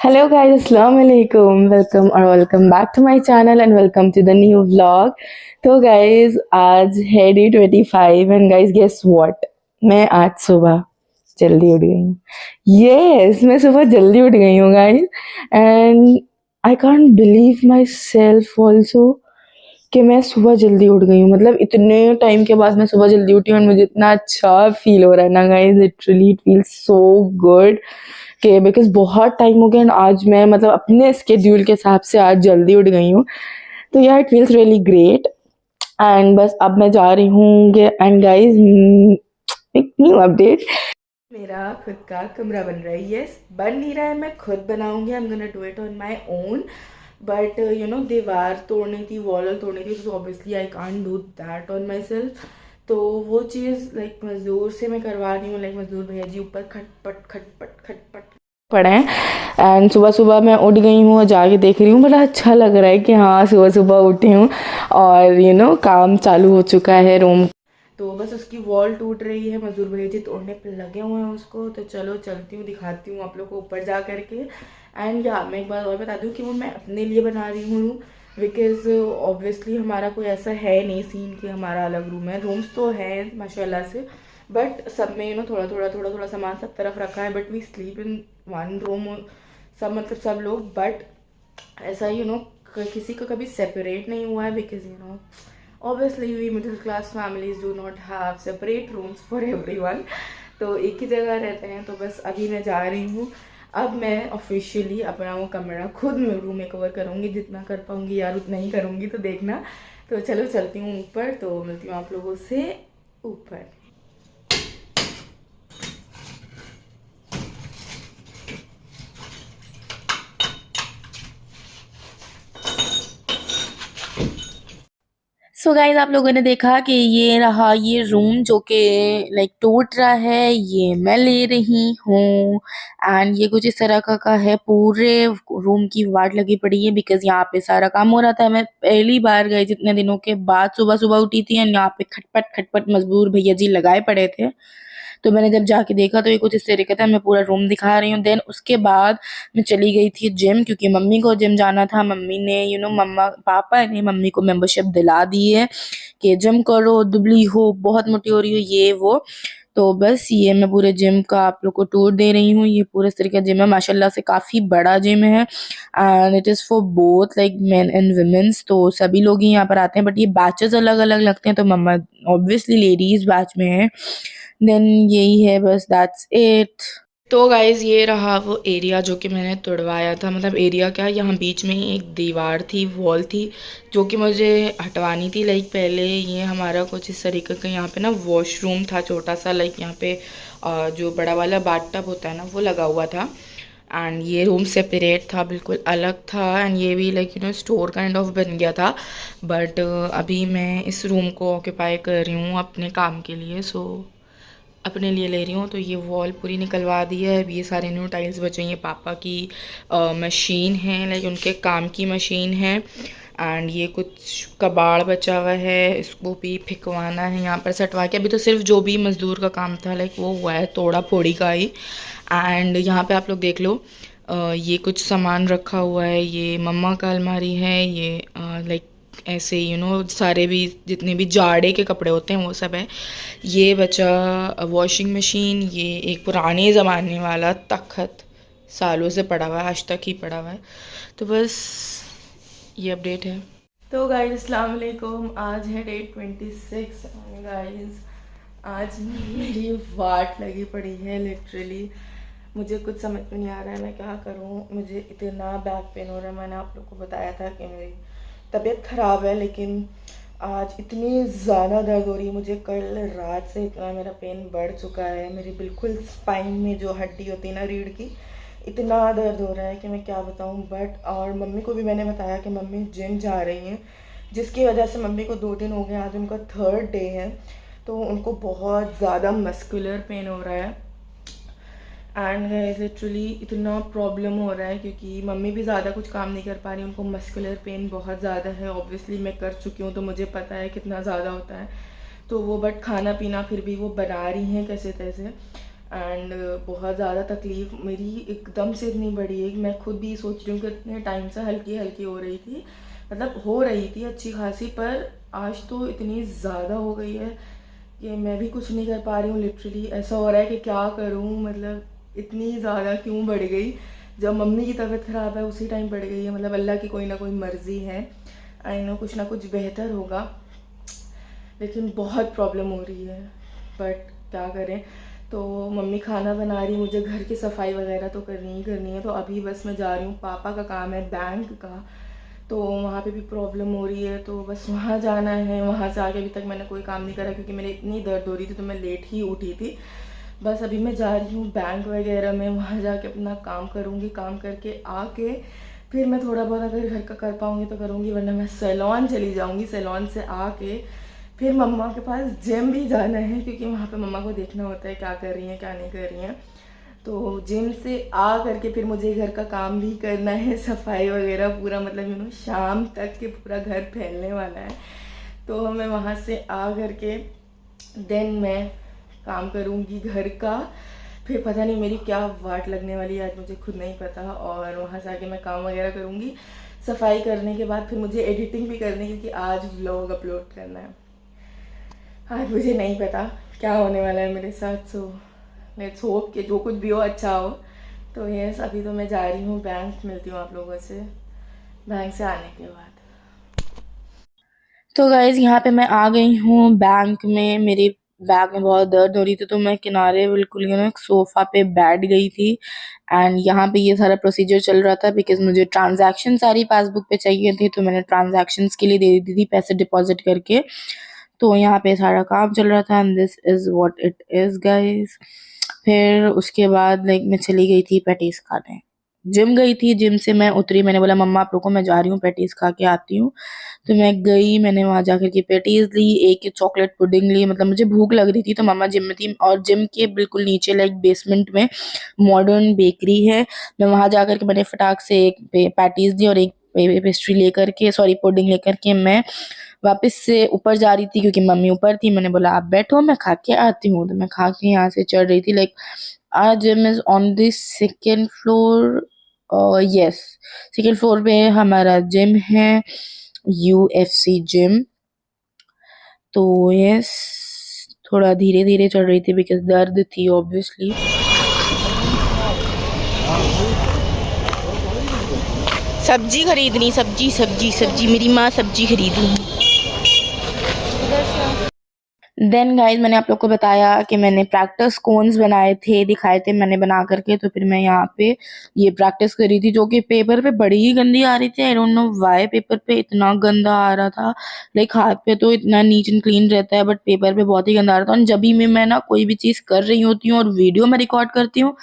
Hello guys, Assalamu alaikum. Welcome back to my channel and welcome to the new vlog. तो guys आज है day 25 and guys guess what? मैं आज सुबह जल्दी उठ गई हूँ. Yes, मैं सुबह जल्दी उठ गई हूँ guys and I can't believe myself also कि मैं सुबह जल्दी उठ गई हूँ. मतलब इतने टाइम के बाद मैं सुबह जल्दी उठी हूँ और मुझे इतना अच्छा फील हो रहा है ना guys. Literally it feels so good कि बिकॉज बहुत टाइम हो गया एंड आज मैं मतलब अपने स्केड्यूल के हिसाब से आज जल्दी उठ गई हूँ. तो यार it feels really great. And बस अब मैं जा रही हूँ एंड गाइस एक न्यू अपडेट. मेरा खुद का कमरा बन रहा है. यस, बन नहीं रहा है, मैं खुद बनाऊंगी. I am gonna do it on my own. But you know दीवार तोड़नी थी, वॉल तोड़नी थी, तो obviously I can't do that on my self. तो वो चीज़ लाइक मज़दूर से मैं करवा रही हूँ. लाइक मज़दूर भैया जी ऊपर खटपट पड़े हैं एंड सुबह सुबह मैं उठ गई हूँ और जाके देख रही हूँ. बड़ा अच्छा लग रहा है कि हाँ सुबह सुबह उठी हूँ और यू नो काम चालू हो चुका है रूम. तो बस उसकी वॉल टूट रही है, मजदूर भैया जी तोड़ने पे लगे हुए हैं उसको. तो चलो चलती हूँ, दिखाती हूँ आप लोग को ऊपर जा करके. एंड या मैं एक बात और बता दूँ कि वो मैं अपने लिए बना रही हूँ बिकॉज ऑब्वियसली हमारा कोई ऐसा है नहीं सीन कि हमारा अलग रूम है. रूम्स तो है माशाल्लाह से, बट सब में यू नो थोड़ा सामान सब तरफ रखा है. But we sleep in one room सब, मतलब सब लोग. बट ऐसा यू नो किसी को कभी सेपरेट नहीं हुआ है because you know obviously we middle class families do not have separate rooms for everyone. तो एक ही जगह रहते हैं. तो बस अभी मैं जा रही हूँ. अब मैं ऑफिशियली अपना वो कमरा खुद में रूम में कवर करूँगी. जितना कर पाऊँगी यार उतना ही करूँगी, तो देखना. तो चलो चलती हूँ ऊपर. तो मिलती हूँ आप लोगों से ऊपर. सो गाइज आप लोगों ने देखा कि ये रहा ये रूम जो कि लाइक टूट रहा है, ये मैं ले रही हूँ. एंड ये कुछ इस तरह का है. पूरे रूम की वाट लगी पड़ी है बिकॉज यहाँ पे सारा काम हो रहा था. मैं पहली बार गई जितने दिनों के बाद सुबह सुबह उठी थी एंड यहाँ पे खटपट मजदूर भैया जी लगाए पड़े थे. तो मैंने जब जाके देखा तो ये कुछ इस तरीके था. मैं पूरा रूम दिखा रही हूँ. देन उसके बाद मैं चली गई थी जिम क्योंकि मम्मी को जिम जाना था. मम्मी ने यू नो पापा ने मम्मी को मेंबरशिप दिला दी है कि जिम करो, दुबली हो, बहुत मोटी हो रही हो, ये वो. तो बस ये मैं पूरे जिम का आप लोग को टूर दे रही हूँ. ये पूरे इस तरीके का जिम है, माशाल्लाह से काफ़ी बड़ा जिम है and it is for both like men and womens. तो सभी लोग ही यहाँ पर आते हैं बट ये बैचेस अलग अलग लगते हैं. तो मम्मा ऑब्वियसली लेडीज़ बैच में है. देन यही है, बस दैट्स इट. तो गाइज़ ये रहा वो एरिया जो कि मैंने तुड़वाया था. मतलब एरिया क्या, यहाँ बीच में ही एक दीवार थी, वॉल थी जो कि मुझे हटवानी थी. लाइक पहले ये हमारा कुछ इस तरीके का यहाँ पे ना वॉशरूम था छोटा सा. लाइक यहाँ पे जो बड़ा वाला बाथटब होता है ना वो लगा हुआ था. एंड ये रूम सेपरेट था, बिल्कुल अलग था. एंड ये भी like you know store kind of बन गया था. बट अभी मैं इस रूम को ऑक्यूपाई कर रही हूँ अपने काम के लिए. सो अपने लिए ले रही हूँ. तो ये वॉल पूरी निकलवा दी है. ये सारे न्यू टाइल्स बचे. ये पापा की मशीन है, लाइक उनके काम की मशीन है. एंड ये कुछ कबाड़ बचा हुआ है, इसको भी फिकवाना है यहाँ पर सटवा के. अभी तो सिर्फ जो भी मज़दूर का काम था लाइक वो हुआ है, तोड़ा फोड़ी का ही. एंड यहाँ पे आप लोग देख लो ये कुछ सामान रखा हुआ है. ये मम्मा का अलमारी है. ये लाइक ऐसे यू नो सारे भी जितने भी जाड़े के कपड़े होते हैं वो सब है. ये बचा वॉशिंग मशीन. ये एक पुराने ज़माने वाला तख्त सालों से पड़ा हुआ है, आज तक ही पड़ा हुआ है. तो बस ये अपडेट है. तो गाइस अस्सलाम वालेकुम. आज है डे 26. गाइस आज मेरी वाट लगी पड़ी है लिटरली. मुझे कुछ समझ में नहीं आ रहा है मैं क्या करूं. मुझे इतना बैक पेन हो रहा है. मैंने आप लोग को बताया था कि मेरी तबीयत ख़राब है, लेकिन आज इतनी ज़्यादा दर्द हो रही है मुझे. कल रात से इतना मेरा पेन बढ़ चुका है. मेरी बिल्कुल स्पाइन में जो हड्डी होती है ना रीढ़ की, इतना दर्द हो रहा है कि मैं क्या बताऊं. बट और मम्मी को भी मैंने बताया कि मम्मी जिम जा रही हैं, जिसकी वजह से मम्मी को 2 दिन हो गए, आज उनका 3rd डे है. तो उनको बहुत ज़्यादा मस्कुलर पेन हो रहा है. एंड लिटरली इतना प्रॉब्लम हो रहा है क्योंकि मम्मी भी ज़्यादा कुछ काम नहीं कर पा रही. उनको मस्कुलर पेन बहुत ज़्यादा है. ऑब्वियसली मैं कर चुकी हूँ तो मुझे पता है कितना ज़्यादा होता है. तो वो बट खाना पीना फिर भी वो बना रही हैं कैसे तैसे. एंड बहुत ज़्यादा तकलीफ़ मेरी एकदम से इतनी बढ़ी है कि मैं खुद भी सोच रही हूँ कि इतने टाइम से हल्की हल्की हो रही थी, मतलब हो रही थी अच्छी खासी, पर आज तो इतनी ज़्यादा हो गई है कि मैं भी कुछ नहीं कर पा रही हूँ। लिटरली ऐसा हो रहा है कि क्या करूँ, मतलब इतनी ज़्यादा क्यों बढ़ गई। जब मम्मी की तबीयत ख़राब है उसी टाइम बढ़ गई है, मतलब अल्लाह की कोई ना कोई मर्ज़ी है। आई नो कुछ ना कुछ बेहतर होगा, लेकिन बहुत प्रॉब्लम हो रही है, बट क्या करें। तो मम्मी खाना बना रही, मुझे घर की सफाई वगैरह तो करनी ही करनी है। तो अभी बस मैं जा रही हूँ, पापा का काम है बैंक का, तो वहाँ पे भी प्रॉब्लम हो रही है, तो बस वहाँ जाना है। वहाँ से आके अभी तक मैंने कोई काम नहीं करा क्योंकि मेरी इतनी दर्द हो रही थी, तो मैं लेट ही उठी थी। बस अभी मैं जा रही हूँ बैंक वगैरह में, वहाँ जाके अपना काम करूँगी। काम करके आके फिर मैं थोड़ा बहुत अगर घर का कर पाऊँगी तो करूँगी, वरना मैं सैलॉन चली जाऊँगी। सैलॉन से आके फिर मम्मा के पास जिम भी जाना है, क्योंकि वहाँ पे मम्मा को देखना होता है क्या कर रही हैं क्या नहीं कर रही हैं। तो जिम से आ करके फिर मुझे घर का काम भी करना है, सफाई वगैरह पूरा, मतलब शाम तक के पूरा घर फैलने वाला है। तो मैं वहाँ से आ करके देन मैं काम करूँगी घर का। फिर पता नहीं मेरी क्या वाट लगने वाली है आज, मुझे खुद नहीं पता। और वहाँ से आके मैं काम वगैरह करूँगी। सफाई करने के बाद फिर मुझे एडिटिंग भी करनी है, क्योंकि आज व्लॉग अपलोड करना है। आज मुझे नहीं पता क्या होने वाला है मेरे साथ। सो लेट्स होप कि जो कुछ भी हो अच्छा हो। तो यस, अभी तो मैं जा रही हूँ बैंक, मिलती हूँ आप लोगों से बैंक से आने के बाद। तो गाइज यहाँ पे मैं आ गई हूँ बैंक में। मेरी बैक में बहुत दर्द हो रही थी, तो मैं किनारे बिल्कुल एक सोफा पे बैठ गई थी। एंड यहाँ पे ये सारा प्रोसीजर चल रहा था, बिकॉज मुझे ट्रांजैक्शन सारी पासबुक पे चाहिए थी, तो मैंने ट्रांजैक्शंस के लिए दे दी थी पैसे डिपॉजिट करके। तो यहाँ पे सारा काम चल रहा था, and this is what it is guys. फिर उसके बाद लाइक मैं चली गई थी पैटीज खाने। जिम गई थी, जिम से मैं उतरी, मैंने बोला मम्मा आप रुको मैं जा रही हूँ पैटीज खा के आती हूँ। तो मैं गई, मैंने वहां जाकर के पैटीज ली, एक चॉकलेट पुडिंग ली, मतलब मुझे भूख लग रही थी। तो मम्मा जिम में थी, और जिम के बिल्कुल नीचे लाइक बेसमेंट में मॉडर्न बेकरी है। मैं वहां जाकर के मैंने फटाक से एक पैटीज ली और एक पेस्ट्री लेकर के, सॉरी पुडिंग लेकर के मैं वापस से ऊपर जा रही थी, क्योंकि मम्मी ऊपर थी। मैंने बोला आप बैठो मैं खा के आती हूँ। तो मैं खा के यहाँ से चढ़ रही थी। Like our gym is on the second floor. Yes, second floor पे हमारा जिम है, UFC जिम। तो यस, थोड़ा धीरे धीरे चढ़ रही थी बिकॉज दर्द थी ऑब्वियसली। सब्जी खरीदनी, सब्जी सब्जी सब्जी, मेरी माँ सब्जी खरीद रही। देन गाइज मैंने आप लोग को बताया कि मैंने प्रैक्टिस कोन्स बनाए थे, दिखाए थे मैंने बना करके। तो फिर मैं यहाँ पे ये प्रैक्टिस करी थी, जो कि पेपर पे बड़ी ही गंदी आ रही थी। I don't know why paper पे इतना गंदा आ रहा था। लाइक हाथ पे तो इतना नीट एंड क्लीन रहता है, बट पेपर पे बहुत ही गंदा आ रहा था। और जब भी मैं ना कोई भी चीज कर रही होती हूँ और वीडियो में रिकॉर्ड करती हूँ,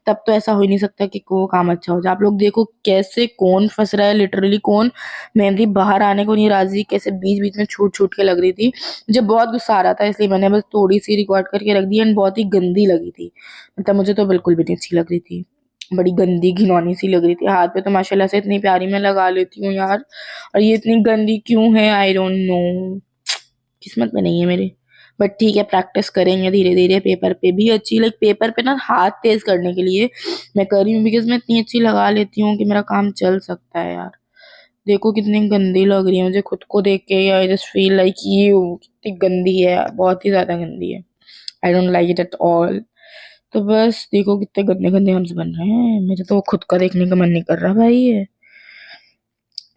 तब तो ऐसा हो ही नहीं सकता कि को काम अच्छा हो जाए। आप लोग देखो कैसे कोन फंस रहा है, लिटरली कोन मेहंदी बाहर आने को नहीं राजी, कैसे बीच बीच में छूट छूट के लग रही थी। मुझे बहुत गुस्सा आ रहा था, इसलिए मैंने बस थोड़ी सी रिकॉर्ड करके रख दी। एंड बहुत ही गंदी लगी थी, मतलब मुझे तो बिल्कुल भी नहीं अच्छी लग रही थी, बड़ी गंदी घिनौनी सी लग रही थी। हाथ पे तो माशाल्लाह से इतनी प्यारी मैं लगा लेती हूँ यार, और ये इतनी गंदी क्यों है, आई डोंट नो, किस्मत में नहीं है मेरे। बट ठीक है, प्रैक्टिस करेंगे धीरे धीरे। पेपर पे भी अच्छी, लाइक पेपर पे ना हाथ तेज करने के लिए मैं कर रही हूँ, बिकॉज मैं इतनी अच्छी लगा लेती हूँ कि मेरा काम चल सकता है यार। देखो कितनी गंदी लग रही है, मुझे खुद को देख के आई जस्ट फील लाइक ये कितनी गंदी है, बहुत ही ज्यादा गंदी है। I don't like it at all. तो बस देखो कितने गंदे गंदे हम्स बन रहे हैं, मेरे तो खुद का देखने का मन नहीं कर रहा भाई ये।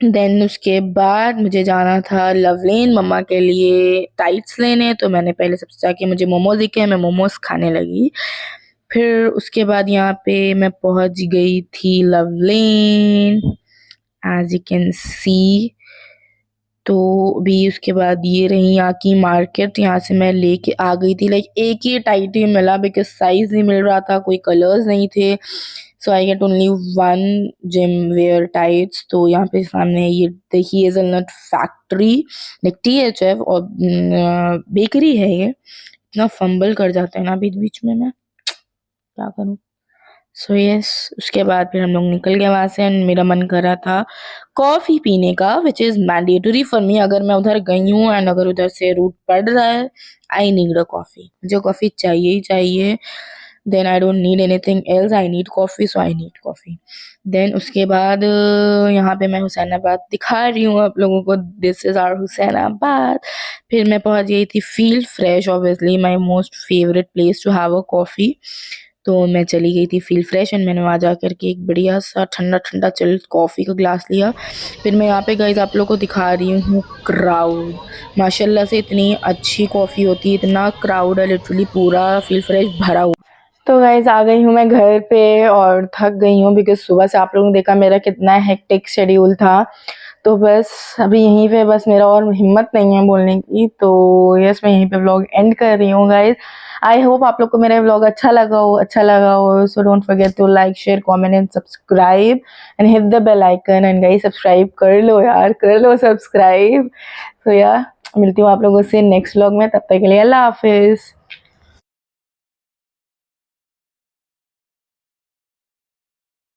देन उसके बाद मुझे जाना था लवलेन मम्मा के लिए टाइट्स लेने। तो मैंने पहले सबसे जाके मुझे मोमोज दिखे, मैं मोमोज खाने लगी। फिर उसके बाद यहाँ पे मैं पहुंच गई थी लवलेन, एज यू कैन सी। तो अभी उसके बाद ये रही यहाँ की मार्केट, यहाँ से मैं लेके आ गई थी। लाइक एक ही टाइट ही मिला, बिकॉज साइज नहीं मिल रहा था, कोई कलर्स नहीं थे। So I get only one gym wear tights. तो यहाँ पे सामने ये देखिए हेज़लनट फैक्ट्री, लाइक THF, और बेकरी है ये। इतना फंबल कर जाते हैं ना बीच बीच में, मैं क्या करूँ। सो यस, उसके बाद फिर हम लोग निकल गए वहां से। एंड मेरा मन कर रहा था कॉफी पीने का, which is mandatory for me. अगर मैं उधर गई हूँ एंड अगर उधर से रूट पड़ रहा है, आई नीड अ कॉफी, मुझे कॉफी चाहिए ही चाहिए। Then I don't need anything else, I need coffee, so I need coffee. Then उसके बाद यहाँ पे मैं हुसैनाबाद दिखा रही हूँ आप लोगों को, दिस इज़ आवर हुसैनाबाद। फिर मैं पहुँच गई थी feel fresh, obviously my most favourite place to have a coffee. तो मैं चली गई थी फील फ्रेश एंड मैंने वहाँ जा कर के एक बढ़िया सा ठंडा ठंडा चिल्ड कॉफ़ी का ग्लास लिया। फिर मैं यहाँ पे गाइस आप लोगों को दिखा रही हूँ क्राउड, माशाल्लाह से इतनी अच्छी कॉफ़ी होती है, इतना क्राउड है, लिटरली पूरा फील फ्रेश भरा हुआ। तो गाइज आ गई हूँ मैं घर पे और थक गई हूँ बिकॉज सुबह से आप लोगों ने देखा मेरा कितना हेक्टिक शेड्यूल था। तो बस अभी यहीं पे बस मेरा और हिम्मत नहीं है बोलने की, तो यस मैं यहीं पे व्लॉग एंड कर रही हूँ गाइज। आई होप आप लोग को मेरा व्लॉग अच्छा लगा हो। So don't forget to like share comment and subscribe and hit the bell icon. And guys subscribe कर लो यार, कर लो सब्सक्राइब। तो यार मिलती हूँ आप लोगों से नेक्स्ट व्लॉग में, तब तक के लिए अल्लाह हाफिज़।